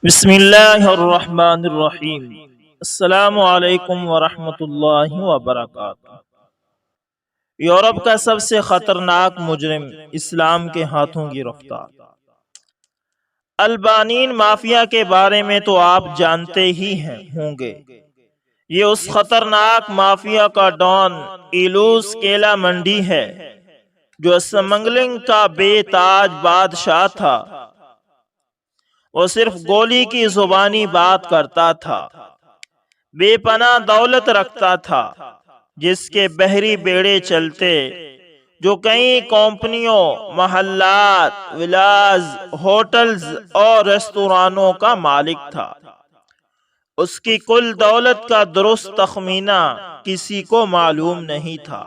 بسم اللہ الرحمن الرحیم۔ السلام علیکم ورحمۃ اللہ وبرکاتہ۔ یورپ کا سب سے خطرناک مجرم اسلام کے ہاتھوں گرفتار۔ البانین مافیا کے بارے میں تو آپ جانتے ہی ہوں گے۔ یہ اس خطرناک مافیا کا ڈان ایلوس کیلا منڈی ہے جو اسمگلنگ کا بے تاج بادشاہ تھا۔ وہ صرف گولی کی زبانی بات کرتا تھا، بے پناہ دولت رکھتا تھا جس کے بحری بیڑے چلتے، جو کئی کمپنیوں، محلات، ولاز، ہوٹلز اور ریستورانوں کا مالک تھا۔ اس کی کل دولت کا درست تخمینہ کسی کو معلوم نہیں تھا۔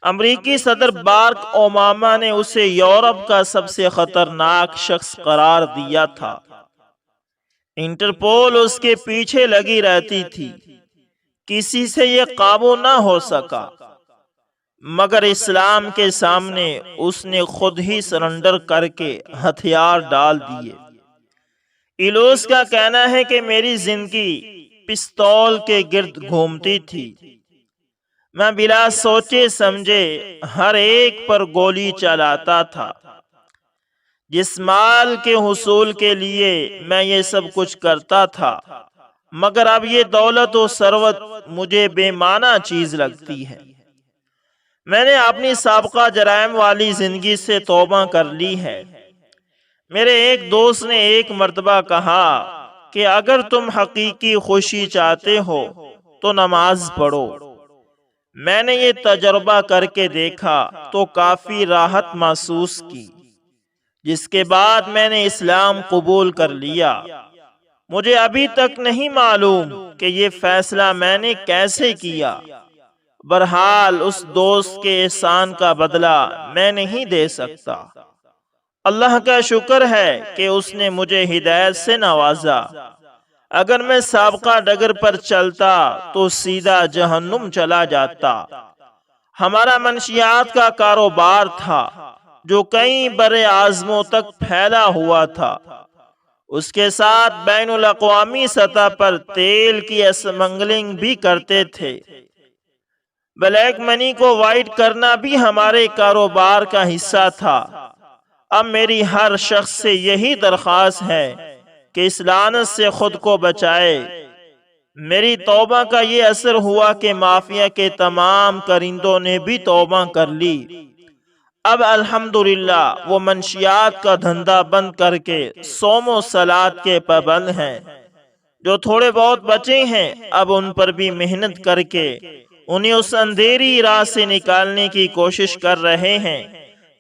امریکی صدر باراک اوباما نے اسے یورپ کا سب سے خطرناک شخص قرار دیا تھا۔ انٹرپول اس کے پیچھے لگی رہتی تھی، کسی سے یہ قابو نہ ہو سکا، مگر اسلام کے سامنے اس نے خود ہی سرنڈر کر کے ہتھیار ڈال دیے۔ ایلوس کا کہنا ہے کہ میری زندگی پستول کے گرد گھومتی تھی۔ میں بلا سوچے سمجھے ہر ایک پر گولی چلاتا تھا۔ جس مال کے حصول کے لیے میں یہ سب کچھ کرتا تھا، مگر اب یہ دولت و ثروت مجھے بے معنی چیز لگتی ہے۔ میں نے اپنی سابقہ جرائم والی زندگی سے توبہ کر لی ہے۔ میرے ایک دوست نے ایک مرتبہ کہا کہ اگر تم حقیقی خوشی چاہتے ہو تو نماز پڑھو۔ میں نے یہ تجربہ کر کے دیکھا تو کافی راحت محسوس کی، جس کے بعد میں نے اسلام قبول کر لیا۔ مجھے ابھی تک نہیں معلوم کہ یہ فیصلہ میں نے کیسے کیا۔ بہرحال اس دوست کے احسان کا بدلہ میں نہیں دے سکتا۔ اللہ کا شکر ہے کہ اس نے مجھے ہدایت سے نوازا۔ اگر میں سابقہ ڈگر پر چلتا تو سیدھا جہنم چلا جاتا۔ ہمارا منشیات کا کاروبار تھا جو کئی برے اعظموں تک پھیلا ہوا تھا۔ اس کے ساتھ بین الاقوامی سطح پر تیل کی اسمگلنگ بھی کرتے تھے۔ بلیک منی کو وائٹ کرنا بھی ہمارے کاروبار کا حصہ تھا۔ اب میری ہر شخص سے یہی درخواست ہے کہ اس لعنت سے خود کو بچائے۔ میری توبہ کا یہ اثر ہوا کہ مافیا کے تمام کرندوں نے بھی توبہ کر لی۔ اب الحمدللہ وہ منشیات کا دھندا بند کر کے صوم و صلات کے پابند ہیں۔ جو تھوڑے بہت بچے ہیں اب ان پر بھی محنت کر کے انہیں اس اندھیری راہ سے نکالنے کی کوشش کر رہے ہیں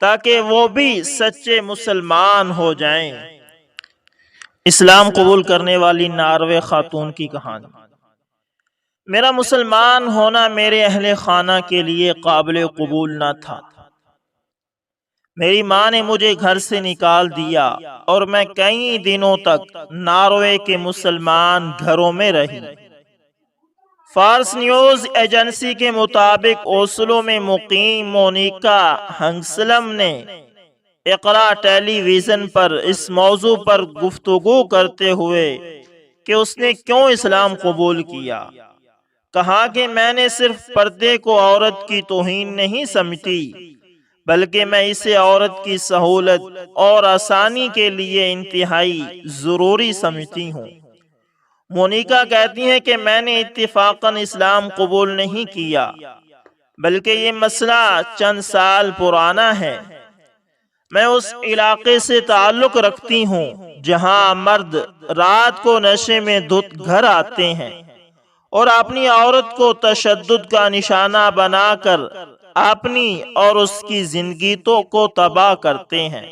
تاکہ وہ بھی سچے مسلمان ہو جائیں۔ اسلام قبول کرنے والی ناروے خاتون کی کہانی۔ میرا مسلمان ہونا میرے اہل خانہ کے لیے قابل قبول نہ تھا۔ میری ماں نے مجھے گھر سے نکال دیا اور میں کئی دنوں تک ناروے کے مسلمان گھروں میں رہی۔ فارس نیوز ایجنسی کے مطابق اوسلو میں مقیم مونیکا ہنگسلم نے اقرا ٹیلی ویژن پر اس موضوع پر گفتگو کرتے ہوئے کہ اس نے کیوں اسلام قبول کیا، کہا کہ میں نے صرف پردے کو عورت کی توہین نہیں سمجھتی، بلکہ میں اسے عورت کی سہولت اور آسانی کے لیے انتہائی ضروری سمجھتی ہوں۔ مونیکا کہتی ہیں کہ میں نے اتفاقاً اسلام قبول نہیں کیا، بلکہ یہ مسئلہ چند سال پرانا ہے۔ میں اس علاقے سے تعلق رکھتی ہوں جہاں مرد رات کو نشے میں دھت گھر آتے ہیں اور اپنی عورت کو تشدد کا نشانہ بنا کر اپنی اور اس کی زندگی کو تباہ کرتے ہیں۔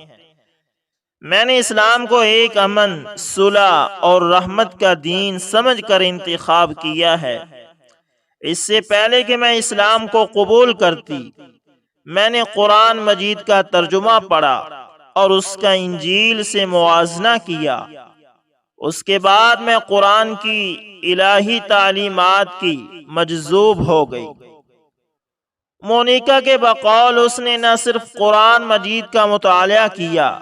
میں نے اسلام کو ایک امن، صلح اور رحمت کا دین سمجھ کر انتخاب کیا ہے۔ اس سے پہلے کہ میں اسلام کو قبول کرتی، میں نے قرآن مجید کا ترجمہ پڑھا اور اس کا انجیل سے موازنہ کیا۔ اس کے بعد میں قرآن کی الہی تعلیمات کی مجذوب ہو گئی۔ مونیکا کے بقول اس نے نہ صرف قرآن مجید کا مطالعہ کیا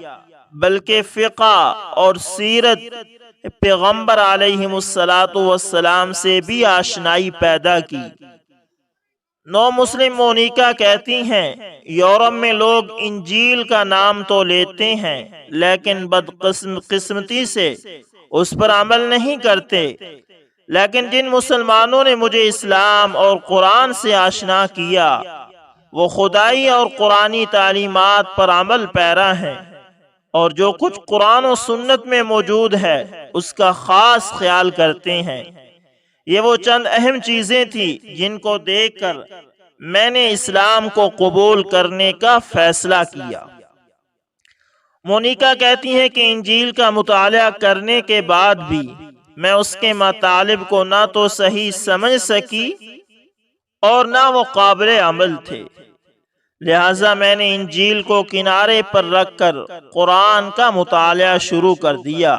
بلکہ فقہ اور سیرت پیغمبر علیہ السلام سے بھی آشنائی پیدا کی۔ نو مسلم مونیکا کہتی ہیں یورپ میں لوگ انجیل کا نام تو لیتے ہیں لیکن بدقسمتی سے اس پر عمل نہیں کرتے، لیکن جن مسلمانوں نے مجھے اسلام اور قرآن سے آشنا کیا وہ خدائی اور قرآنی تعلیمات پر عمل پیرا ہیں، اور جو کچھ قرآن و سنت میں موجود ہے اس کا خاص خیال کرتے ہیں۔ یہ وہ چند اہم چیزیں تھیں جن کو دیکھ کر میں نے اسلام کو قبول کرنے کا فیصلہ کیا۔ مونیکا کہتی ہیں کہ انجیل کا مطالعہ کرنے کے بعد بھی میں اس کے مطالب کو نہ تو صحیح سمجھ سکی اور نہ وہ قابل عمل تھے، لہٰذا میں نے انجیل کو کنارے پر رکھ کر قرآن کا مطالعہ شروع کر دیا۔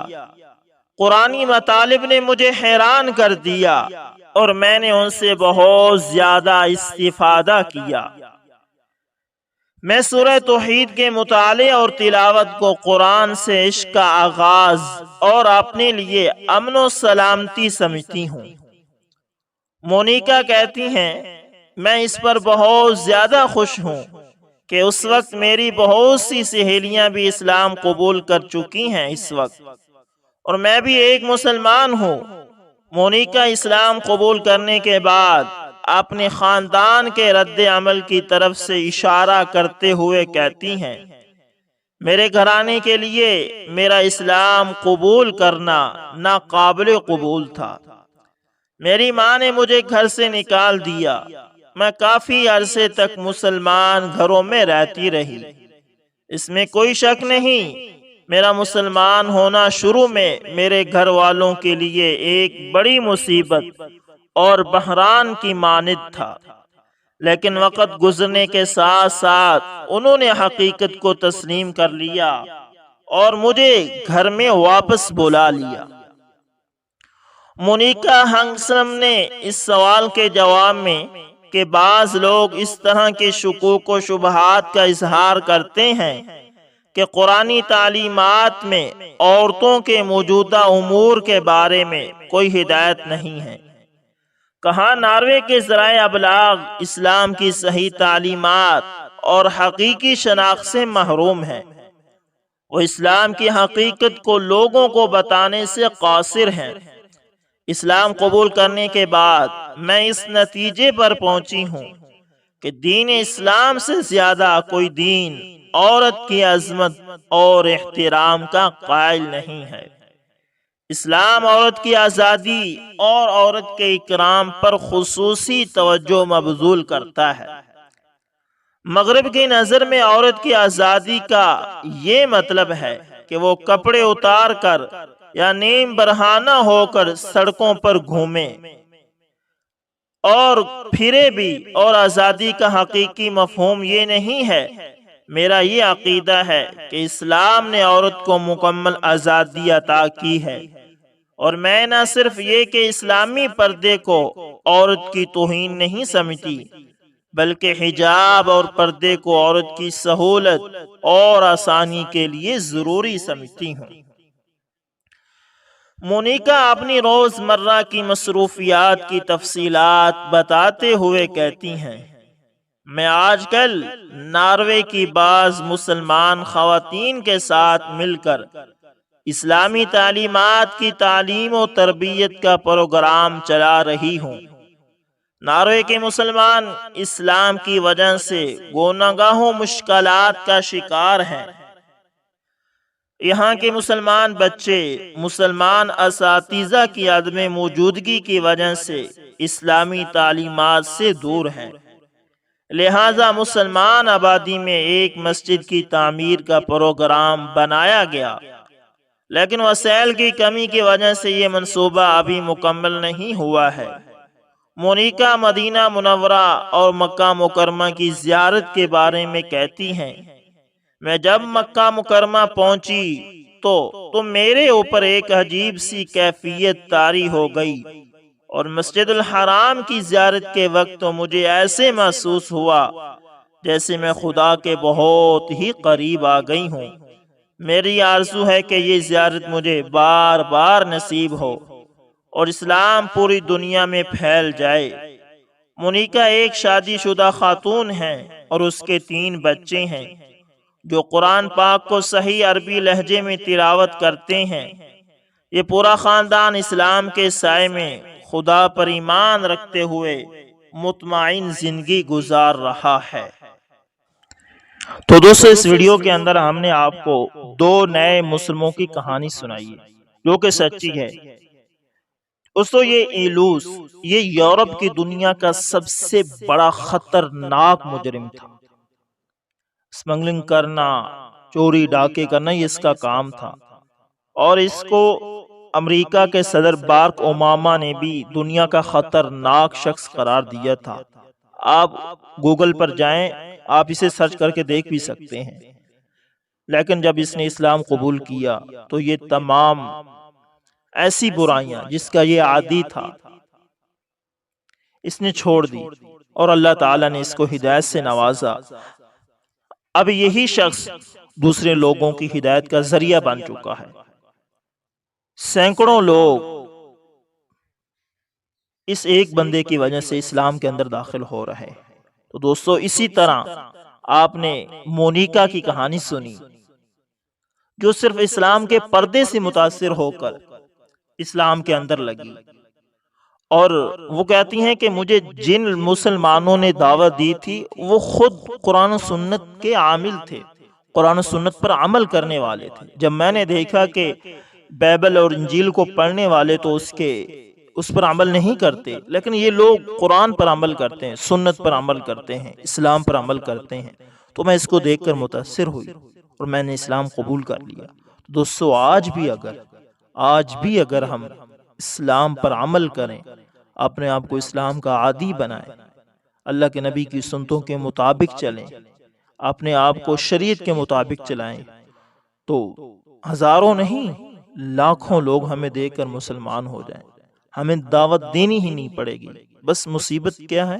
قرآنی مطالب نے مجھے حیران کر دیا اور میں نے ان سے بہت زیادہ استفادہ کیا۔ میں سورہ توحید کے مطالعے اور تلاوت کو قرآن سے عشق کا آغاز اور اپنے لیے امن و سلامتی سمجھتی ہوں۔ مونیکا کہتی ہیں میں اس پر بہت زیادہ خوش ہوں کہ اس وقت میری بہت سی سہیلیاں بھی اسلام قبول کر چکی ہیں اس وقت، اور میں بھی ایک مسلمان ہوں۔ مونیکا اسلام قبول کرنے کے بعد اپنے خاندان کے رد عمل کی طرف سے اشارہ کرتے ہوئے کہتی ہیں میرے گھرانے کے لیے میرا اسلام قبول کرنا ناقابل قبول تھا۔ میری ماں نے مجھے گھر سے نکال دیا، میں کافی عرصے تک مسلمان گھروں میں رہتی رہی۔ اس میں کوئی شک نہیں میرا مسلمان ہونا شروع میں میرے گھر والوں کے لیے ایک بڑی مصیبت اور بحران کی مانند تھا، لیکن وقت گزرنے کے ساتھ ساتھ انہوں نے حقیقت کو تسلیم کر لیا اور مجھے گھر میں واپس بلا لیا۔ مونیکا ہنگسم نے اس سوال کے جواب میں کہ بعض لوگ اس طرح کے شکوک و شبہات کا اظہار کرتے ہیں کہ قرآنی تعلیمات میں عورتوں کے موجودہ امور کے بارے میں کوئی ہدایت نہیں ہے، کہاں ناروے کے ذرائع ابلاغ اسلام کی صحیح تعلیمات اور حقیقی شناخت سے محروم ہے، وہ اسلام کی حقیقت کو لوگوں کو بتانے سے قاصر ہیں۔ اسلام قبول کرنے کے بعد میں اس نتیجے پر پہنچی ہوں کہ دین اسلام سے زیادہ کوئی دین عورت کی عظمت اور احترام کا قائل نہیں ہے۔ اسلام عورت کی آزادی اور عورت کے اکرام پر خصوصی توجہ مبذول کرتا ہے۔ مغرب کی نظر میں عورت کی آزادی کا یہ مطلب ہے کہ وہ کپڑے اتار کر یا نیم برہنہ ہو کر سڑکوں پر گھومے اور پھرے بھی، اور آزادی کا حقیقی مفہوم یہ نہیں ہے۔ میرا یہ عقیدہ ہے کہ اسلام نے عورت کو مکمل آزادی عطا کی ہے، اور میں نہ صرف یہ کہ اسلامی پردے کو عورت کی توہین نہیں سمجھتی، بلکہ حجاب اور پردے کو عورت کی سہولت اور آسانی کے لیے ضروری سمجھتی ہوں۔ مونیکا اپنی روزمرہ کی مصروفیات کی تفصیلات بتاتے ہوئے کہتی ہیں میں آج کل ناروے کی بعض مسلمان خواتین کے ساتھ مل کر اسلامی تعلیمات کی تعلیم و تربیت کا پروگرام چلا رہی ہوں۔ ناروے کے مسلمان اسلام کی وجہ سے گوناگاہوں مشکلات کا شکار ہیں۔ یہاں کے مسلمان بچے مسلمان اساتذہ کی عدم موجودگی کی وجہ سے اسلامی تعلیمات سے دور ہیں، لہذا مسلمان آبادی میں ایک مسجد کی تعمیر کا پروگرام بنایا گیا، لیکن وسائل کی کمی کی وجہ سے یہ منصوبہ ابھی مکمل نہیں ہوا ہے۔ مونیکا مدینہ منورہ اور مکہ مکرمہ کی زیارت کے بارے میں کہتی ہیں میں جب مکہ مکرمہ پہنچی تو میرے اوپر ایک عجیب سی کیفیت طاری ہو گئی، اور مسجد الحرام کی زیارت کے وقت تو مجھے ایسے محسوس ہوا جیسے میں خدا کے بہت ہی قریب آ گئی ہوں۔ میری آرزو ہے کہ یہ زیارت مجھے بار بار نصیب ہو اور اسلام پوری دنیا میں پھیل جائے۔ مونیکا ایک شادی شدہ خاتون ہے اور اس کے 3 بچے ہیں جو قرآن پاک کو صحیح عربی لہجے میں تلاوت کرتے ہیں۔ یہ پورا خاندان اسلام کے سائے میں خدا پر ایمان رکھتے ہوئے مطمئن زندگی گزار رہا ہے۔ تو دوستو اس ویڈیو کے اندر ہم نے آپ کو 2 نئے مسلموں کی کہانی سنائی ہے جو کہ سچی ہے۔ دوستو یہ ایلوس یہ یورپ کی دنیا کا سب سے بڑا خطرناک مجرم تھا۔ اسمگلنگ کرنا، چوری ڈاکے کرنا یہ اس کا کام تھا، اور اس کو امریکہ کے صدر باراک اوباما نے بھی دنیا کا خطرناک شخص قرار دیا تھا۔ آپ گوگل پر جائیں، آپ اسے سرچ کر کے دیکھ بھی سکتے ہیں۔ لیکن جب اس نے اسلام قبول کیا تو یہ تمام ایسی برائیاں جس کا یہ عادی تھا اس نے چھوڑ دی، اور اللہ تعالیٰ نے اس کو ہدایت سے نوازا۔ اب یہی شخص دوسرے لوگوں کی ہدایت کا ذریعہ بن چکا ہے۔ سینکڑوں لوگ اس ایک بندے کی وجہ سے اسلام کے اندر داخل ہو رہے ہیں۔ تو دوستو اسی طرح آپ نے مونیکا کی کہانی سنی جو صرف اسلام کے پردے سے متاثر ہو کر اسلام کے اندر لگی، اور وہ کہتی ہیں کہ مجھے جن مسلمانوں نے دعوت دی تھی وہ خود قرآن و سنت کے عامل تھے، قرآن و سنت پر عمل کرنے والے تھے۔ جب میں نے دیکھا کہ بائبل اور انجیل کو پڑھنے والے تو اس پر عمل نہیں کرتے، لیکن یہ لوگ قرآن پر عمل کرتے ہیں، سنت پر عمل کرتے ہیں، اسلام پر عمل کرتے ہیں، تو میں اس کو دیکھ کر متاثر ہوئی اور میں نے اسلام قبول کر لیا۔ دوستو آج بھی اگر ہم اسلام پر عمل کریں، اپنے آپ کو اسلام کا عادی بنائیں، اللہ کے نبی کی سنتوں کے مطابق چلیں، اپنے آپ کو شریعت کے مطابق چلائیں، تو ہزاروں نہیں لاکھوں لوگ ہمیں دیکھ کر مسلمان ہو جائیں۔ ہمیں دعوت دینی ہی نہیں پڑے گی۔ بس مصیبت کیا ہے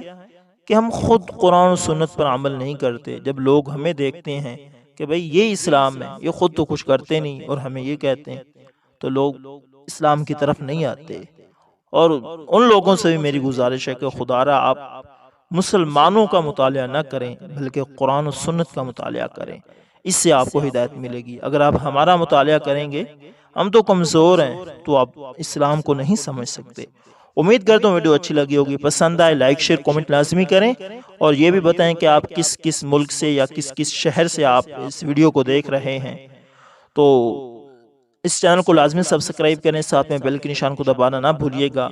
کہ ہم خود قرآن و سنت پر عمل نہیں کرتے۔ جب لوگ ہمیں دیکھتے ہیں کہ بھئی یہ اسلام ہے، یہ خود تو کچھ کرتے نہیں اور ہمیں یہ کہتے ہیں، تو لوگ اسلام کی طرف نہیں آتے۔ اور ان لوگوں سے بھی میری گزارش ہے کہ خدا را آپ مسلمانوں کا مطالعہ نہ کریں بلکہ قرآن و سنت کا مطالعہ کریں، اس سے آپ کو ہدایت ملے گی۔ اگر آپ ہمارا مطالعہ کریں گے، ہم تو کمزور ہیں، تو آپ اسلام کو نہیں سمجھ سکتے۔ امید کرتا ہوں ویڈیو اچھی لگی ہوگی، پسند آئے لائک شیئر کومنٹ لازمی کریں، اور یہ بھی بتائیں کہ آپ کس ملک سے یا کس شہر سے آپ اس ویڈیو کو دیکھ رہے ہیں۔ تو اس چینل کو لازمی سبسکرائب کریں، ساتھ میں بیل کے نشان کو دبانا نہ بھولیے گا۔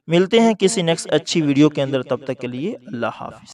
ملتے ہیں کسی نیکسٹ اچھی ویڈیو کے اندر، تب تک کے لیے اللہ حافظ۔